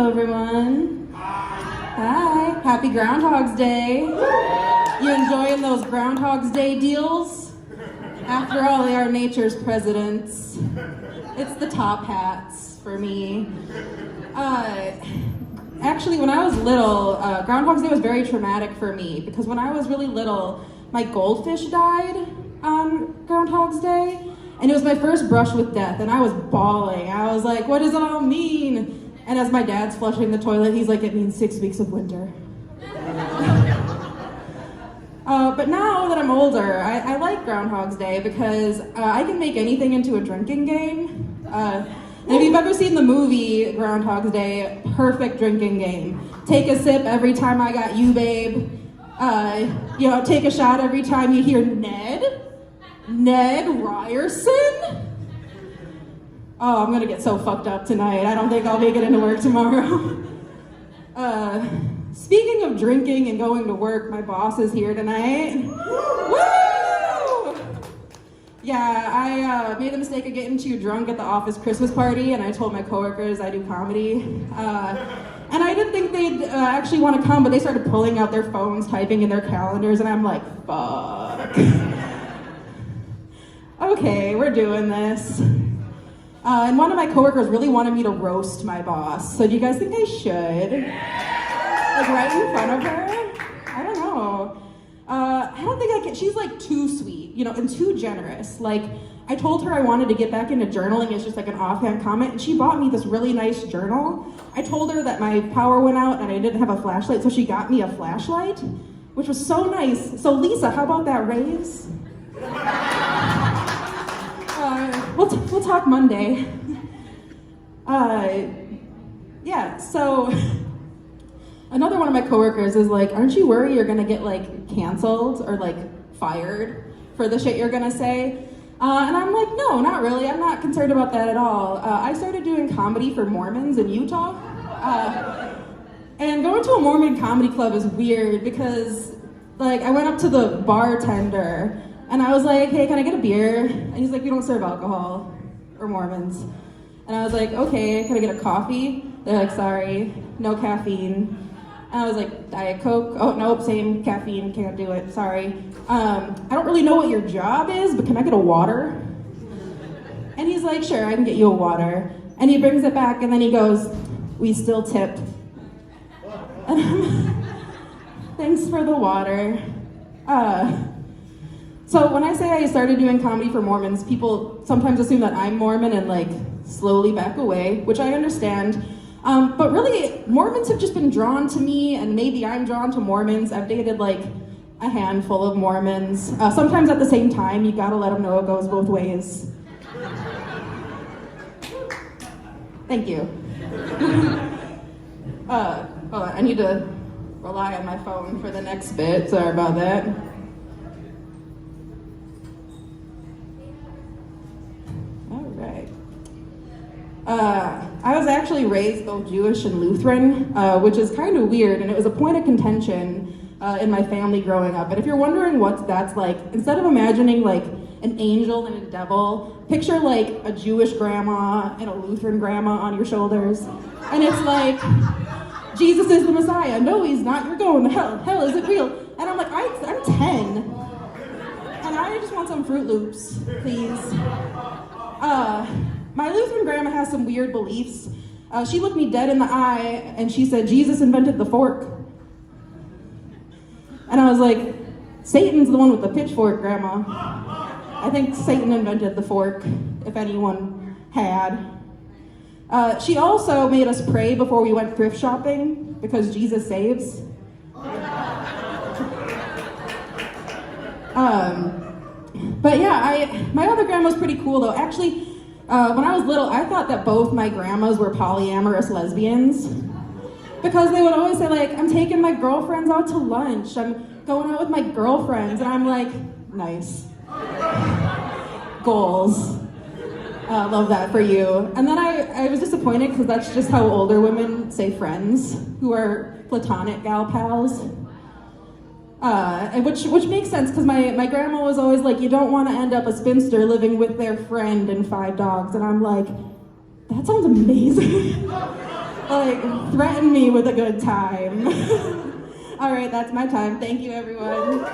everyone. Hi. Happy Groundhog's Day. You enjoying those Groundhog's Day deals? After all, they are nature's presidents. It's the top hats for me. Actually, when I was little, Groundhog's Day was very traumatic for me because when I was really little, my goldfish died on Groundhog's Day. And it was my first brush with death, and I was bawling. I was like, what does it all mean? And as my dad's flushing the toilet, he's like, it means 6 weeks of winter. But now that I'm older, I like Groundhog's Day because I can make anything into a drinking game. And if you've ever seen the movie Groundhog's Day, perfect drinking game. Take a sip every time I got you, babe. Take a shot every time you hear Ned Ryerson? Oh, I'm gonna get so fucked up tonight. I don't think I'll make it into work tomorrow. Speaking of drinking and going to work, my boss is here tonight. Woo! Yeah, I made the mistake of getting too drunk at the office Christmas party, and I told my coworkers I do comedy. And I didn't think they'd actually want to come, but they started pulling out their phones, typing in their calendars, and I'm like, fuck. Okay, we're doing this. And one of my coworkers really wanted me to roast my boss. So do you guys think I should? Like right in front of her? I don't know. I don't think I can. She's like too sweet, and too generous. Like I told her I wanted to get back into journaling. It's just like an offhand comment. And she bought me this really nice journal. I told her that my power went out and I didn't have a flashlight. So she got me a flashlight, which was so nice. So Lisa, how about that raise? We'll talk Monday. So another one of my coworkers is like, aren't you worried you're gonna get like canceled or like fired for the shit you're gonna say? And I'm like, no, not really. I'm not concerned about that at all. I started doing comedy for Mormons in Utah. And going to a Mormon comedy club is weird because like I went up to the bartender and I was like, hey, can I get a beer? And he's like, we don't serve alcohol. We're Mormons. And I was like, okay, can I get a coffee? They're like, sorry, no caffeine. And I was like, Diet Coke? Oh, nope, same caffeine, can't do it, sorry. I don't really know what your job is, but can I get a water? And he's like, sure, I can get you a water. And he brings it back and then he goes, we still tip. And I'm thanks for the water. So when I say I started doing comedy for Mormons, people sometimes assume that I'm Mormon and like slowly back away, which I understand. But really, Mormons have just been drawn to me, and maybe I'm drawn to Mormons. I've dated like a handful of Mormons. Sometimes at the same time, you gotta let them know it goes both ways. Thank you. Hold on, I need to rely on my phone for the next bit. Sorry about that. I was actually raised both Jewish and Lutheran, which is kind of weird, and it was a point of contention in my family growing up. And if you're wondering what that's like, instead of imagining like an angel and a devil, picture like a Jewish grandma and a Lutheran grandma on your shoulders. And it's like, Jesus is the Messiah. No, he's not. You're going to hell. Hell, is it real? And I'm like, I'm 10. And I just want some Fruit Loops, please. My Lutheran grandma has some weird beliefs. She looked me dead in the eye and she said, Jesus invented the fork. And I was like, Satan's the one with the pitchfork, Grandma. I think Satan invented the fork, if anyone had. She also made us pray before we went thrift shopping because Jesus saves. But yeah, my other grandma's pretty cool though. Actually, when I was little, I thought that both my grandmas were polyamorous lesbians because they would always say like, I'm taking my girlfriends out to lunch, I'm going out with my girlfriends, and I'm like, nice. Goals. Love that for you. And then I was disappointed because that's just how older women say friends, who are platonic gal pals. Which makes sense because my grandma was always like, you don't want to end up a spinster living with their friend and 5 dogs. And I'm like, that sounds amazing. like, threaten me with a good time. All right, that's my time. Thank you, everyone.